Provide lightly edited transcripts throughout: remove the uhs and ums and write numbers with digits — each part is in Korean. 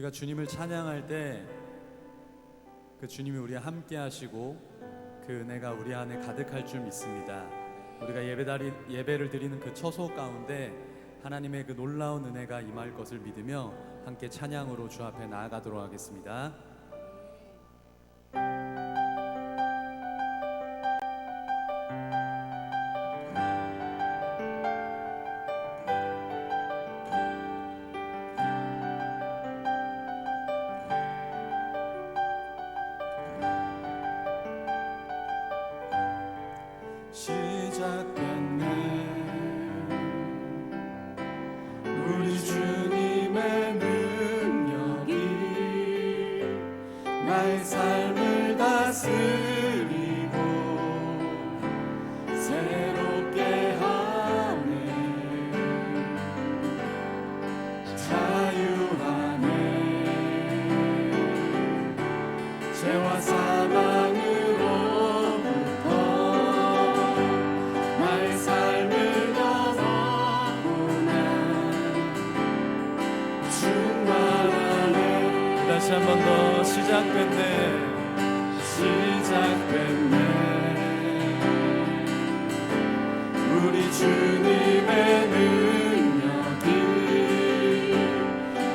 우리가 주님을 찬양할 때 그 주님이 우리와 함께 하시고 그 은혜가 우리 안에 가득할 줄 믿습니다. 우리가 예배를 드리는 그 처소 가운데 하나님의 그 놀라운 은혜가 임할 것을 믿으며 함께 찬양으로 주 앞에 나아가도록 하겠습니다. 시작됐네 우리 주님의 능력이 나의 삶을 다스리고 새롭게 하네 자유하네 죄와 사망을 다시 한 번 더 시작됐네 우리 주님의 능력이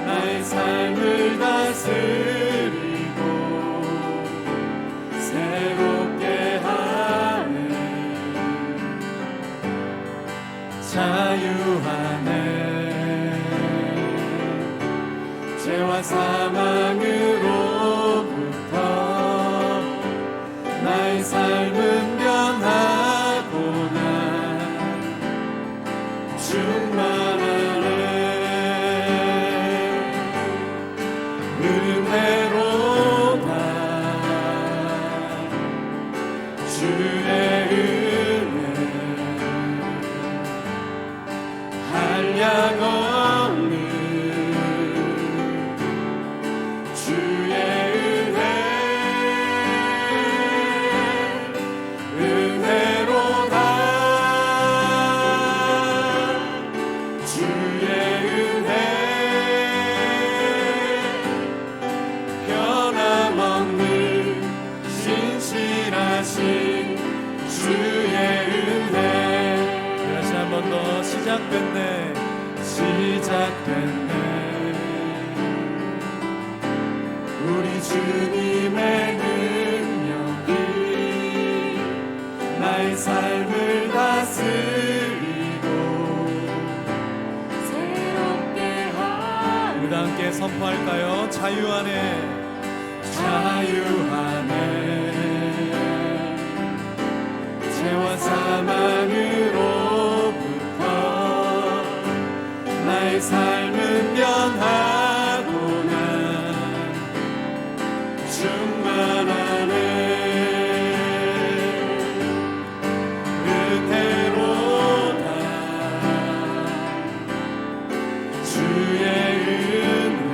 나의 삶을 다스리고 새롭게 하네 자유하네 죄와 사망으로부터 나의 삶은 변하고나 충만하네 은혜로다 주의 은혜 한량없는 시작됐네 우리 주님의 능력이 나의 삶을 다스리고 새롭게 하네 우리 다 함께 선포할까요? 자유하네 죄와 사망으로부터 나의 삶은 변하고나 충만하네 은혜로다 주의 은혜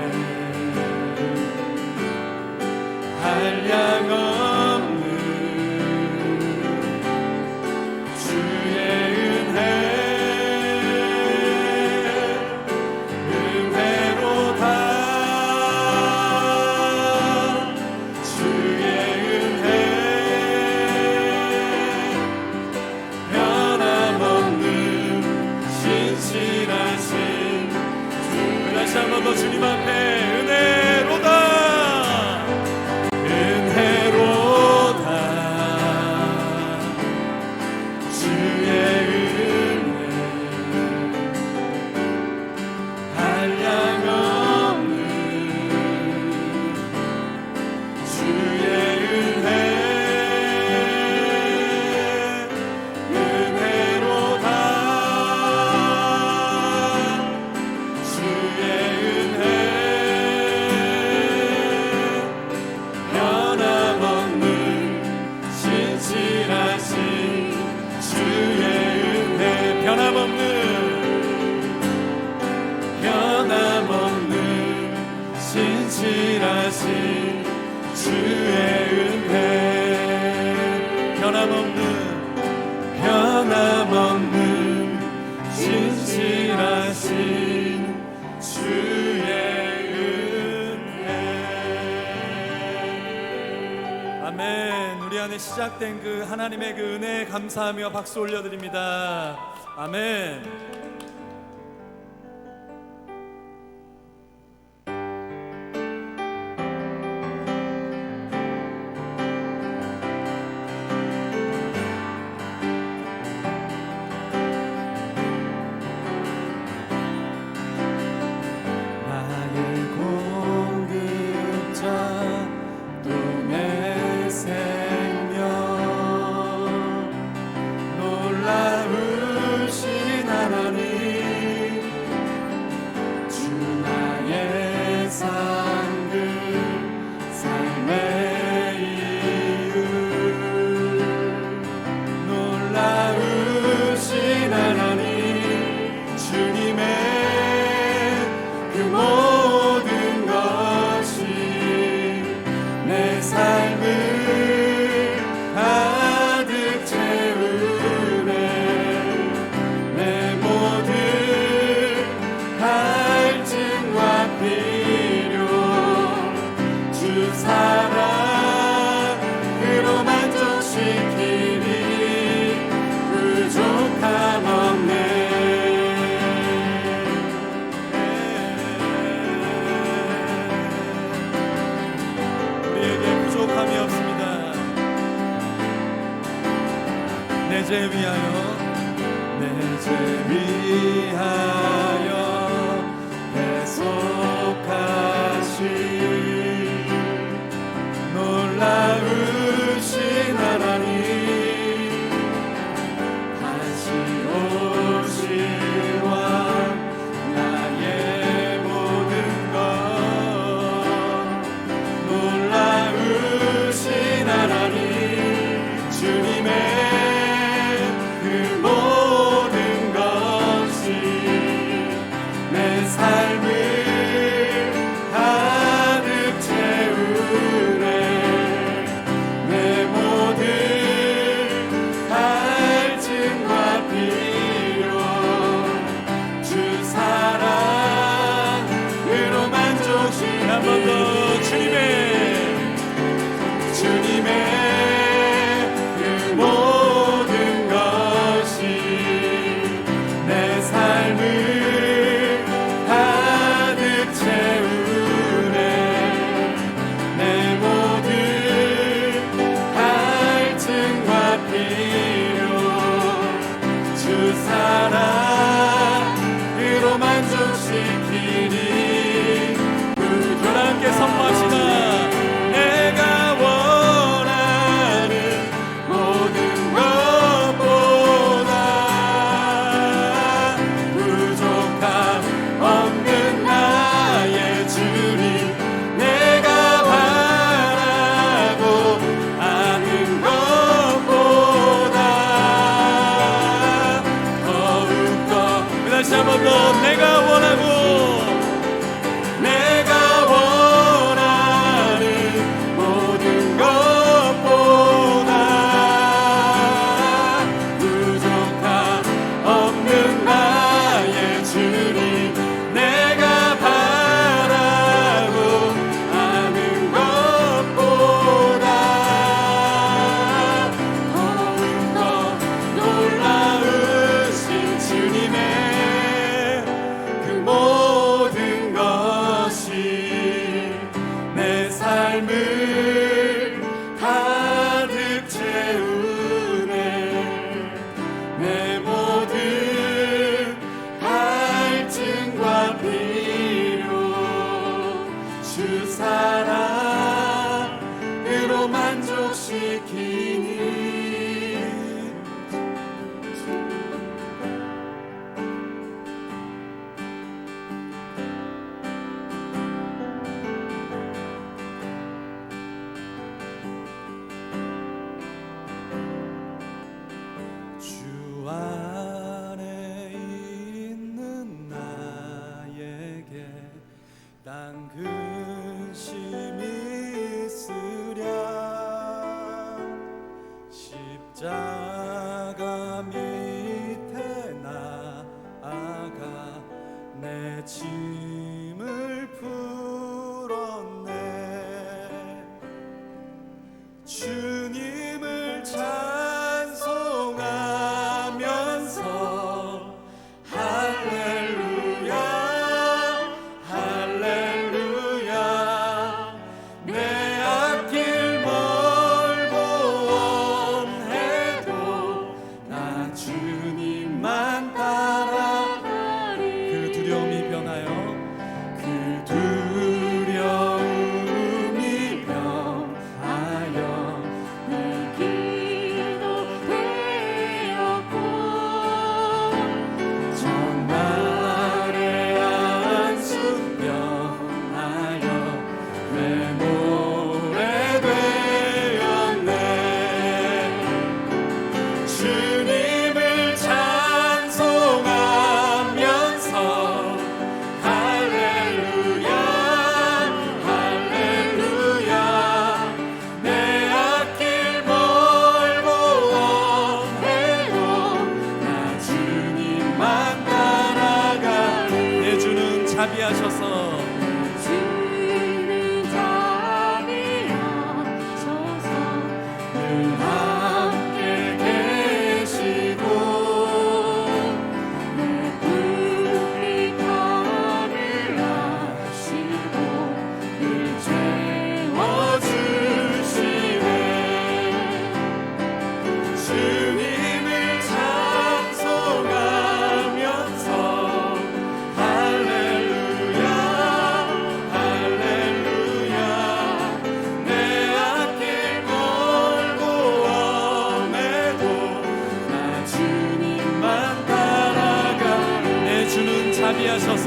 아멘. 우리 안에 시작된 그 하나님의 그 은혜에 감사하며 박수 올려드립니다. 아멘. 내 죄 위하여 배속하신 놀라우신 하나님 다시 오실 왕 나의 모든 것 놀라우신 하나님 주님의 삶을 가득 채우네 내 모든 갈증과 필요 주 사랑으로 만족시키니 한 번 더 주님의 그 모든 것이 내 삶을 사랑으로 만족시키니 우리 함께 선포합시다. 내가 원하는 모든 것보다 부족함 없는 나의 주님 내가 바라고 아는 것보다 다시 한 번 더 내가 원하는 모든 것보다 부족함 없는 나의 주님 내가 바라고 아는 것보다 더욱 더 놀라우신 주님의 모든 것이 내 삶을 가득 채우네 내 모든 갈증과 필요 주 사랑으로 만족시키니 안에 있는 나에게 딴 근심이 있으랴 십자가 밑에 나아가 내 짐을 풀었네 주님을 찬송하면서 할렐루야 할렐루야 내 앞길 멀고 원해도 나 주님만 따라가리. 그 두려움이 변하여 그 두려움이 변하여 내 길도 되었고 전날의 안수 변하여 내 노래 되었네. 주님을 찬송하면서 할렐루야 할렐루야 내 앞길 멀고 원해도 나 주님만 따라가리. 내 주는 자비하셔서 주는 자비하셔서 늘 함께 계시고 내 불빛함을 아시고 늘 채워주시네. 주님을 찬송하면서 할렐루야 할렐루야 내 앞길 멀고 원해도 나 주님만 따라가리. 내 주는 자비하셔서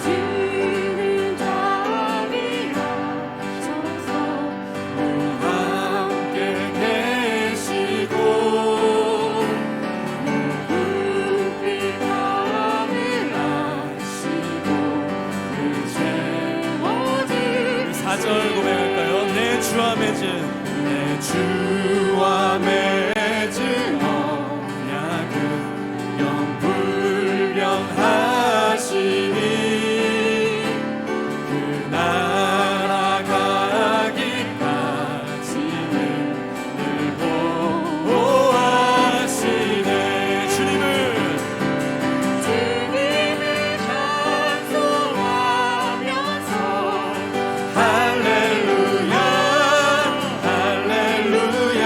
주는 자비하셔서 함께 계시고 불빛함을 아시고 늘 채워주시네. 4절 고백할까요? 내 주와 맺은 내 주와 맺은 언약은 영불변하시니 그 나라 가기까지는 늘 보호하시네. 주님을 찬송하면서 할렐루야 할렐루야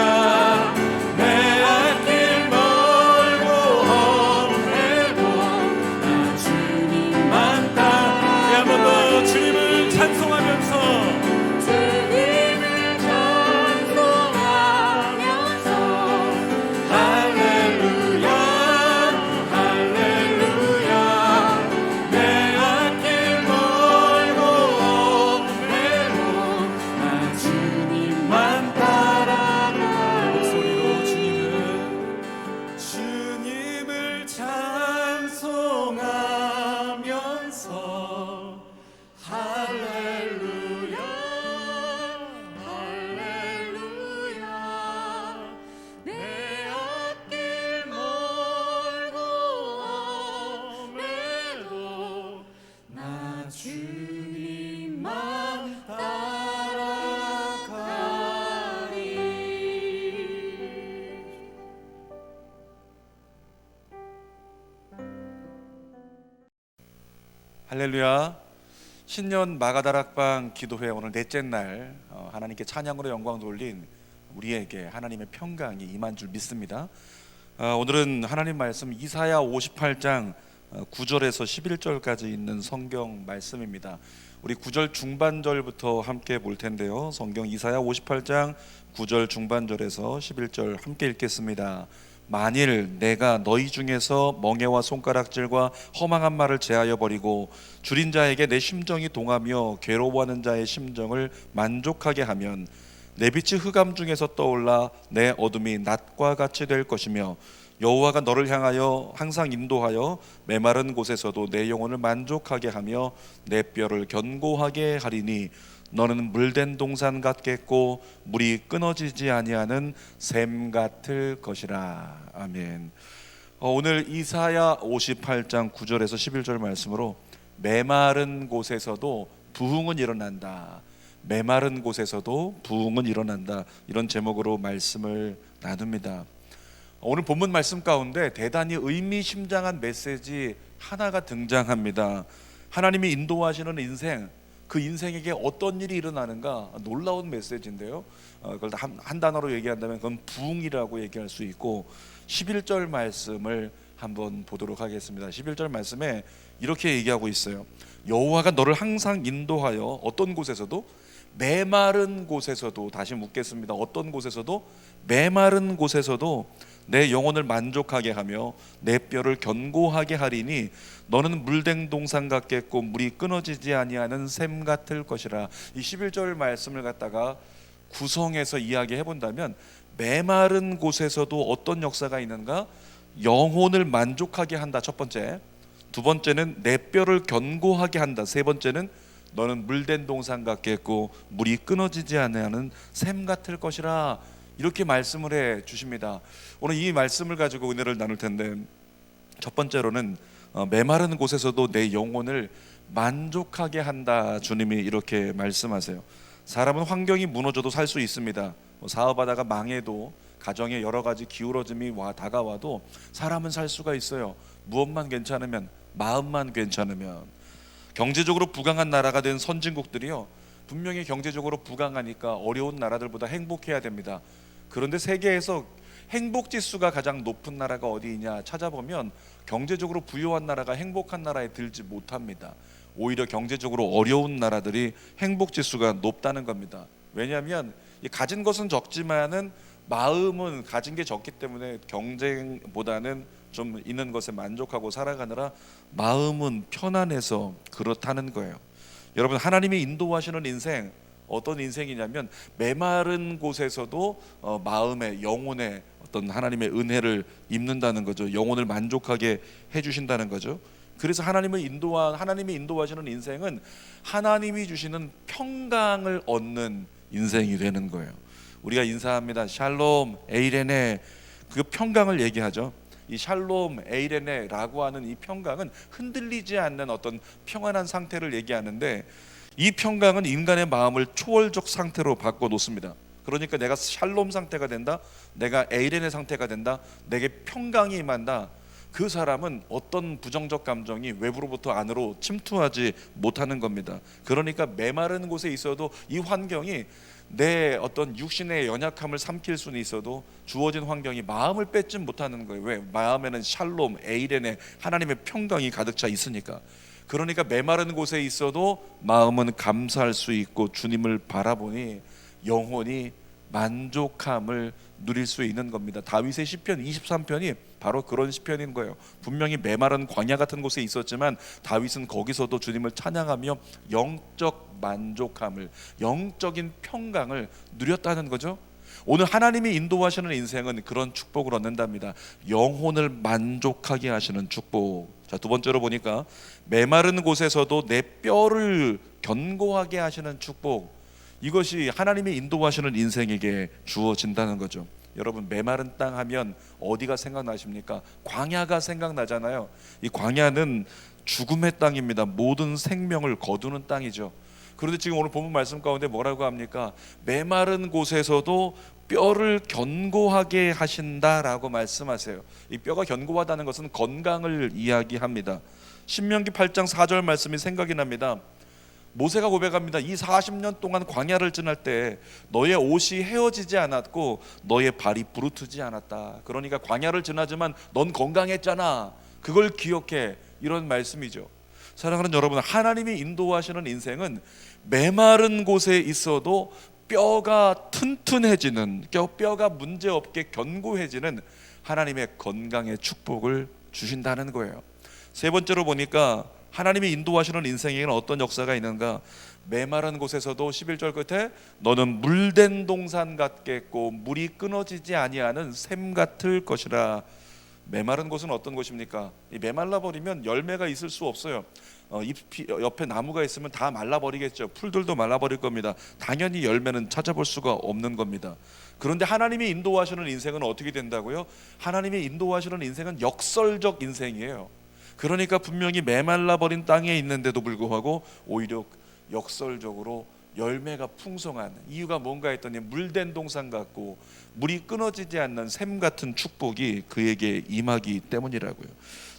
내 앞길 멀고 험해도 나 주님만 따라. 한 번 더 주님을 찬송하면서 주님을 찬송하면서 할렐루야 할렐루야 내 앞길 멀고 험해도 나 주님만 따라가. 목소리로 주님을 찬송하면서 할렐루야 할렐루야 내 앞길 멀고 험해도 나 주님만 따라가리. 할렐루야. 신년 마가다락방 기도회 오늘 넷째 날 하나님께 찬양으로 영광 돌린 우리에게 하나님의 평강이 임한 줄 믿습니다. 오늘은 하나님 말씀 이사야 58장 9절에서 11절까지 있는 성경 말씀입니다. 우리 9절 중반절부터 함께 볼 텐데요. 성경 이사야 58장 9절 중반절에서 11절 함께 읽겠습니다. 만일 내가 너희 중에서 멍에와 손가락질과 허망한 말을 제하여 버리고 줄인 자에게 내 심정이 동하며 괴로워하는 자의 심정을 만족하게 하면 내 빛이 흑암 중에서 떠올라 내 어둠이 낮과 같이 될 것이며 여호와가 너를 향하여 항상 인도하여 메마른 곳에서도 내 영혼을 만족하게 하며 내 뼈를 견고하게 하리니 너는 물된 동산 같겠고 물이 끊어지지 아니하는 샘 같을 것이라. 아멘. 오늘 이사야 58장 9절에서 11절 말씀으로 메마른 곳에서도 부흥은 일어난다. 메마른 곳에서도 부흥은 일어난다. 이런 제목으로 말씀을 나눕니다. 오늘 본문 말씀 가운데 대단히 의미심장한 메시지 하나가 등장합니다. 하나님이 인도하시는 인생, 그 인생에게 어떤 일이 일어나는가, 놀라운 메시지인데요. 그걸 한 단어로 얘기한다면 그건 부흥이라고 얘기할 수 있고, 11절 말씀을 한번 보도록 하겠습니다. 11절 말씀에 이렇게 얘기하고 있어요. 여호와가 너를 항상 인도하여 어떤 곳에서도, 메마른 곳에서도, 다시 묻겠습니다. 어떤 곳에서도, 메마른 곳에서도 내 영혼을 만족하게 하며 내 뼈를 견고하게 하리니 너는 물된 동산 같겠고 물이 끊어지지 아니하는 샘 같을 것이라. 이 11절 말씀을 갖다가 구성해서 이야기해 본다면, 메마른 곳에서도 어떤 역사가 있는가? 영혼을 만족하게 한다. 첫 번째. 두 번째는 내 뼈를 견고하게 한다. 세 번째는 너는 물된 동산 같겠고 물이 끊어지지 아니하는 샘 같을 것이라. 이렇게 말씀을 해 주십니다. 오늘 이 말씀을 가지고 은혜를 나눌 텐데, 첫 번째로는 메마른 곳에서도 내 영혼을 만족하게 한다. 주님이 이렇게 말씀하세요. 사람은 환경이 무너져도 살 수 있습니다. 사업하다가 망해도, 가정에 여러 가지 기울어짐이 다가와도 사람은 살 수가 있어요. 무엇만 괜찮으면, 마음만 괜찮으면. 경제적으로 부강한 나라가 된 선진국들이요, 분명히 경제적으로 부강하니까 어려운 나라들보다 행복해야 됩니다. 그런데 세계에서 행복 지수가 가장 높은 나라가 어디냐 찾아보면 경제적으로 부유한 나라가 행복한 나라에 들지 못합니다. 오히려 경제적으로 어려운 나라들이 행복 지수가 높다는 겁니다. 왜냐하면 가진 것은 적지만은 마음은 가진 게 적기 때문에 경쟁보다는 좀 있는 것에 만족하고 살아가느라 마음은 편안해서 그렇다는 거예요. 여러분, 하나님이 인도하시는 인생, 어떤 인생이냐면 메마른 곳에서도 마음의, 영혼의 어떤 하나님의 은혜를 입는다는 거죠. 영혼을 만족하게 해주신다는 거죠. 그래서 하나님이 인도하시는 인생은 하나님이 주시는 평강을 얻는 인생이 되는 거예요. 우리가 인사합니다. 샬롬 에이레네, 그 평강을 얘기하죠. 이 샬롬 에이레네라고 하는 이 평강은 흔들리지 않는 어떤 평안한 상태를 얘기하는데, 이 평강은 인간의 마음을 초월적 상태로 바꿔 놓습니다. 그러니까 내가 샬롬 상태가 된다, 내가 에이레네 상태가 된다, 내게 평강이 임한다. 그 사람은 어떤 부정적 감정이 외부로부터 안으로 침투하지 못하는 겁니다. 그러니까 메마른 곳에 있어도 이 환경이 내 어떤 육신의 연약함을 삼킬 수는 있어도 주어진 환경이 마음을 뺏지 못하는 거예요. 왜? 마음에는 샬롬, 에이레네, 하나님의 평강이 가득 차 있으니까. 그러니까 메마른 곳에 있어도 마음은 감사할 수 있고 주님을 바라보니 영혼이 만족함을 누릴 수 있는 겁니다. 다윗의 시편 23편이 바로 그런 시편인 거예요. 분명히 메마른 광야 같은 곳에 있었지만 다윗은 거기서도 주님을 찬양하며 영적 만족함을, 영적인 평강을 누렸다는 거죠. 오늘 하나님이 인도하시는 인생은 그런 축복을 얻는답니다. 영혼을 만족하게 하시는 축복. 자, 두 번째로 보니까 메마른 곳에서도 내 뼈를 견고하게 하시는 축복. 이것이 하나님이 인도하시는 인생에게 주어진다는 거죠. 여러분, 메마른 땅 하면 어디가 생각나십니까? 광야가 생각나잖아요. 이 광야는 죽음의 땅입니다. 모든 생명을 거두는 땅이죠. 그런데 지금 오늘 본문 말씀 가운데 뭐라고 합니까? 메마른 곳에서도 뼈를 견고하게 하신다라고 말씀하세요. 이 뼈가 견고하다는 것은 건강을 이야기합니다. 신명기 8장 4절 말씀이 생각이 납니다. 모세가 고백합니다. 이 40년 동안 광야를 지날 때 너의 옷이 헤어지지 않았고 너의 발이 부르트지 않았다. 그러니까 광야를 지나지만 넌 건강했잖아. 그걸 기억해. 이런 말씀이죠. 사랑하는 여러분, 하나님이 인도하시는 인생은 메마른 곳에 있어도 뼈가 튼튼해지는, 뼈가 문제없게 견고해지는 하나님의 건강의 축복을 주신다는 거예요. 세 번째로 보니까 하나님이 인도하시는 인생에는 어떤 역사가 있는가? 메마른 곳에서도 11절 끝에 너는 물된 동산 같겠고 물이 끊어지지 아니하는 샘 같을 것이라. 메마른 곳은 어떤 곳입니까? 이 메말라 버리면 열매가 있을 수 없어요. 잎이 옆에 나무가 있으면 다 말라버리겠죠. 풀들도 말라버릴 겁니다. 당연히 열매는 찾아볼 수가 없는 겁니다. 그런데 하나님이 인도하시는 인생은 어떻게 된다고요? 하나님이 인도하시는 인생은 역설적 인생이에요. 그러니까 분명히 메말라버린 땅에 있는데도 불구하고 오히려 역설적으로 열매가 풍성한 이유가 뭔가 했더니 물된 동산 같고 물이 끊어지지 않는 샘 같은 축복이 그에게 임하기 때문이라고요.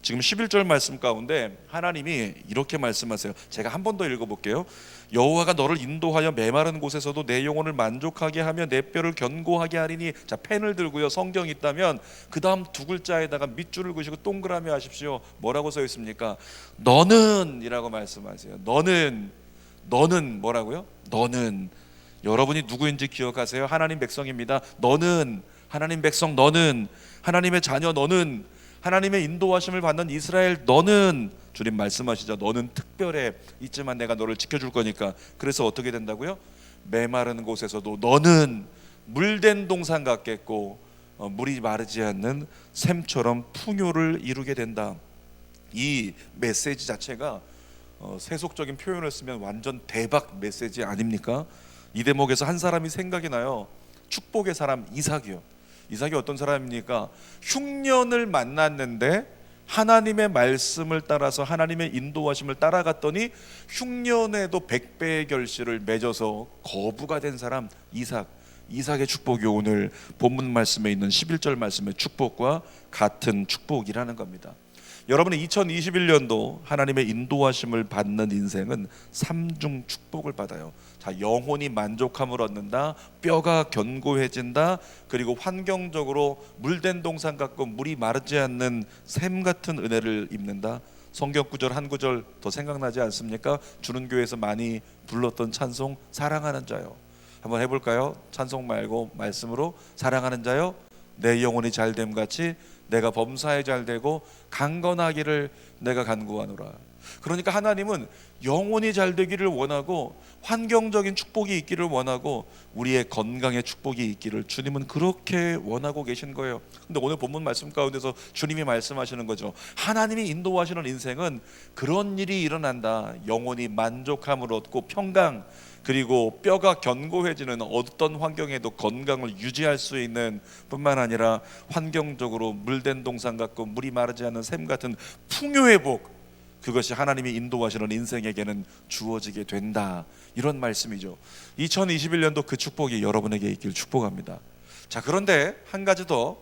지금 11절 말씀 가운데 하나님이 이렇게 말씀하세요. 제가 한 번 더 읽어볼게요. 여호와가 너를 인도하여 메마른 곳에서도 내 영혼을 만족하게 하며 내 뼈를 견고하게 하리니. 자, 펜을 들고요, 성경 있다면 그 다음 두 글자에다가 밑줄을 그시고 동그라미 하십시오. 뭐라고 써 있습니까? 너는 이라고 말씀하세요. 너는 뭐라고요? 너는. 여러분이 누구인지 기억하세요? 하나님 백성입니다. 너는 하나님 백성, 너는 하나님의 자녀, 너는 하나님의 인도하심을 받는 이스라엘, 너는 주님 말씀하시죠. 너는 특별해. 있지만 내가 너를 지켜줄 거니까. 그래서 어떻게 된다고요? 메마른 곳에서도 너는 물된 동산 같겠고 물이 마르지 않는 샘처럼 풍요를 이루게 된다. 이 메시지 자체가 세속적인 표현을 쓰면 완전 대박 메시지 아닙니까? 이 대목에서 한 사람이 생각이 나요. 축복의 사람 이삭이요. 이삭이 어떤 사람입니까? 흉년을 만났는데 하나님의 말씀을 따라서 하나님의 인도하심을 따라갔더니 흉년에도 100배의 결실을 맺어서 거부가 된 사람 이삭. 이삭의 축복이 오늘 본문 말씀에 있는 11절 말씀의 축복과 같은 축복이라는 겁니다. 여러분의 2021년도 하나님의 인도하심을 받는 인생은 3중 축복을 받아요. 자, 영혼이 만족함을 얻는다, 뼈가 견고해진다, 그리고 환경적으로 물된 동산 같고 물이 마르지 않는 샘 같은 은혜를 입는다. 성경 구절 한 구절 더 생각나지 않습니까? 주는 교회에서 많이 불렀던 찬송 사랑하는 자요. 한번 해볼까요? 찬송 말고 말씀으로. 사랑하는 자요, 내 영혼이 잘됨 같이 내가 범사에 잘되고 강건하기를 내가 간구하노라. 그러니까 하나님은 영혼이 잘되기를 원하고 환경적인 축복이 있기를 원하고 우리의 건강의 축복이 있기를 주님은 그렇게 원하고 계신 거예요. 근데 오늘 본문 말씀 가운데서 주님이 말씀하시는 거죠. 하나님이 인도하시는 인생은 그런 일이 일어난다. 영혼이 만족함을 얻고 평강, 그리고 뼈가 견고해지는 어떤 환경에도 건강을 유지할 수 있는 뿐만 아니라 환경적으로 물된 동산 같고 물이 마르지 않는 샘 같은 풍요의 복, 그것이 하나님이 인도하시는 인생에게는 주어지게 된다. 이런 말씀이죠. 2021년도 그 축복이 여러분에게 있길 축복합니다. 자, 그런데 한 가지 더,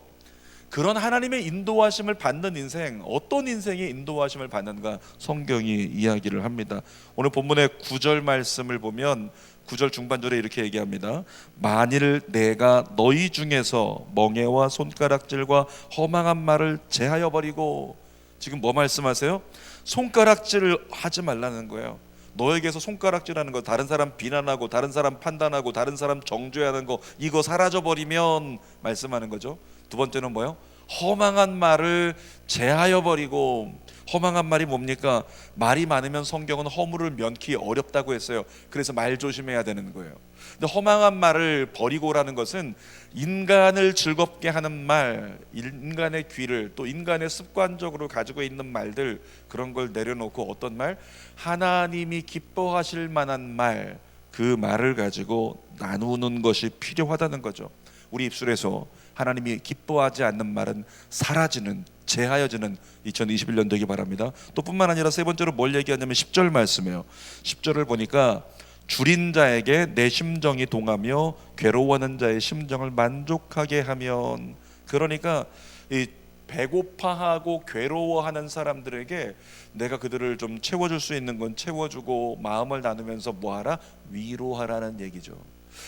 그런 하나님의 인도하심을 받는 인생, 어떤 인생이 인도하심을 받는가 성경이 이야기를 합니다. 오늘 본문의 9절 말씀을 보면 9절 중반절에 이렇게 얘기합니다. 만일 내가 너희 중에서 멍에와 손가락질과 허망한 말을 제하여 버리고. 지금 뭐 말씀하세요? 손가락질을 하지 말라는 거예요. 너에게서 손가락질하는 거, 다른 사람 비난하고 다른 사람 판단하고 다른 사람 정죄하는 거, 이거 사라져버리면 말씀하는 거죠. 두 번째는 뭐예요? 허망한 말을 제하여 버리고. 허망한 말이 뭡니까? 말이 많으면 성경은 허물을 면키 어렵다고 했어요. 그래서 말 조심해야 되는 거예요. 근데 허망한 말을 버리고라는 것은 인간을 즐겁게 하는 말, 인간의 귀를, 또 인간의 습관적으로 가지고 있는 말들, 그런 걸 내려놓고 어떤 말? 하나님이 기뻐하실 만한 말, 그 말을 가지고 나누는 것이 필요하다는 거죠. 우리 입술에서 하나님이 기뻐하지 않는 말은 사라지는, 제하여지는 2021년 되기 바랍니다. 또 뿐만 아니라 세 번째로 뭘 얘기하냐면 10절 말씀이에요. 10절을 보니까 줄인 자에게 내 심정이 동하며 괴로워하는 자의 심정을 만족하게 하면. 그러니까 이 배고파하고 괴로워하는 사람들에게 내가 그들을 좀 채워줄 수 있는 건 채워주고 마음을 나누면서 뭐하라? 위로하라는 얘기죠.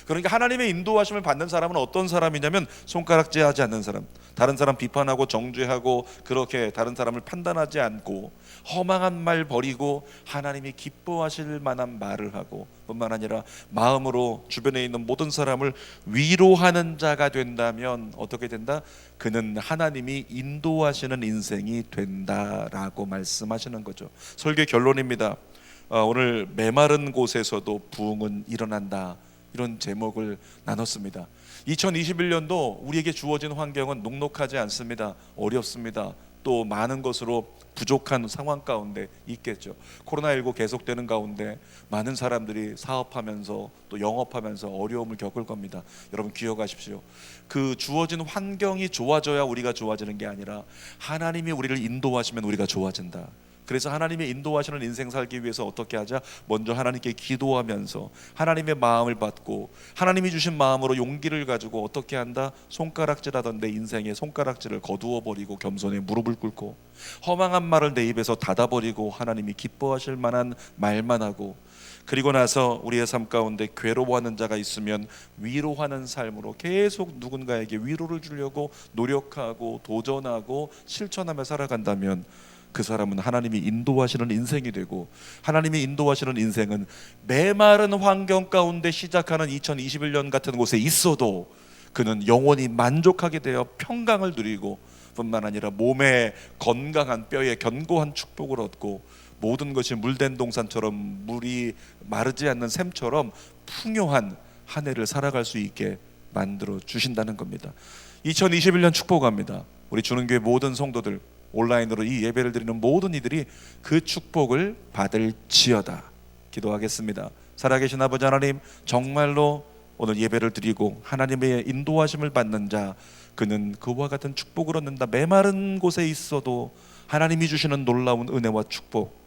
그러니까 하나님의 인도하심을 받는 사람은 어떤 사람이냐면 손가락질하지 않는 사람, 다른 사람 비판하고 정죄하고 그렇게 다른 사람을 판단하지 않고 허망한 말 버리고 하나님이 기뻐하실 만한 말을 하고, 뿐만 아니라 마음으로 주변에 있는 모든 사람을 위로하는 자가 된다면 어떻게 된다? 그는 하나님이 인도하시는 인생이 된다라고 말씀하시는 거죠. 설교 결론입니다. 오늘 메마른 곳에서도 부흥은 일어난다, 이런 제목을 나눴습니다. 2021년도 우리에게 주어진 환경은 녹록하지 않습니다. 어렵습니다. 또 많은 것으로 부족한 상황 가운데 있겠죠. 코로나19 계속되는 가운데 많은 사람들이 사업하면서 또 영업하면서 어려움을 겪을 겁니다. 여러분 기억하십시오. 그 주어진 환경이 좋아져야 우리가 좋아지는 게 아니라 하나님이 우리를 인도하시면 우리가 좋아진다. 그래서 하나님의 인도하시는 인생 살기 위해서 어떻게 하자? 먼저 하나님께 기도하면서 하나님의 마음을 받고 하나님이 주신 마음으로 용기를 가지고 어떻게 한다? 손가락질하던 내 인생의 손가락질을 거두어 버리고 겸손히 무릎을 꿇고 허망한 말을 내 입에서 닫아버리고 하나님이 기뻐하실 만한 말만 하고, 그리고 나서 우리의 삶 가운데 괴로워하는 자가 있으면 위로하는 삶으로 계속 누군가에게 위로를 주려고 노력하고 도전하고 실천하며 살아간다면 그 사람은 하나님이 인도하시는 인생이 되고, 하나님이 인도하시는 인생은 메마른 환경 가운데 시작하는 2021년 같은 곳에 있어도 그는 영원히 만족하게 되어 평강을 누리고 뿐만 아니라 몸에 건강한 뼈에 견고한 축복을 얻고 모든 것이 물된 동산처럼 물이 마르지 않는 샘처럼 풍요한 한 해를 살아갈 수 있게 만들어 주신다는 겁니다. 2021년 축복합니다. 우리 주는교회 모든 성도들, 온라인으로 이 예배를 드리는 모든 이들이 그 축복을 받을지어다. 기도하겠습니다. 살아계신 아버지 하나님, 정말로 오늘 예배를 드리고 하나님의 인도하심을 받는 자, 그는 그와 같은 축복을 얻는다. 메마른 곳에 있어도 하나님이 주시는 놀라운 은혜와 축복,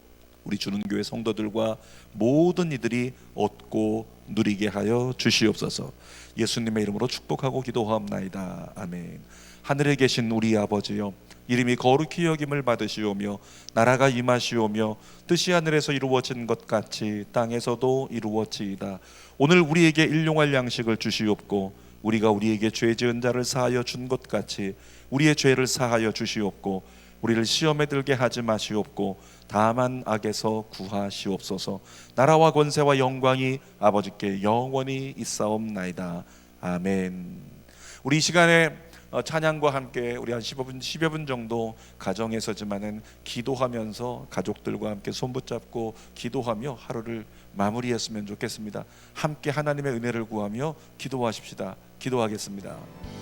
우리 주는교회 성도들과 모든 이들이 얻고 누리게 하여 주시옵소서. 예수님의 이름으로 축복하고 기도하옵나이다. 아멘. 하늘에 계신 우리 아버지여, 이름이 거룩히 여김을 받으시오며 나라가 임하시오며 뜻이 하늘에서 이루어진 것 같이 땅에서도 이루어지이다. 오늘 우리에게 일용할 양식을 주시옵고 우리가 우리에게 죄 지은 자를 사하여 준 것 같이 우리의 죄를 사하여 주시옵고 우리를 시험에 들게 하지 마시옵고 다만 악에서 구하시옵소서. 나라와 권세와 영광이 아버지께 영원히 있사옵나이다. 아멘. 우리 이 시간에 찬양과 함께 우리 한 10여 분 정도 가정에서지만은 기도하면서 가족들과 함께 손붙잡고 기도하며 하루를 마무리했으면 좋겠습니다. 함께 하나님의 은혜를 구하며 기도하십시다. 기도하겠습니다.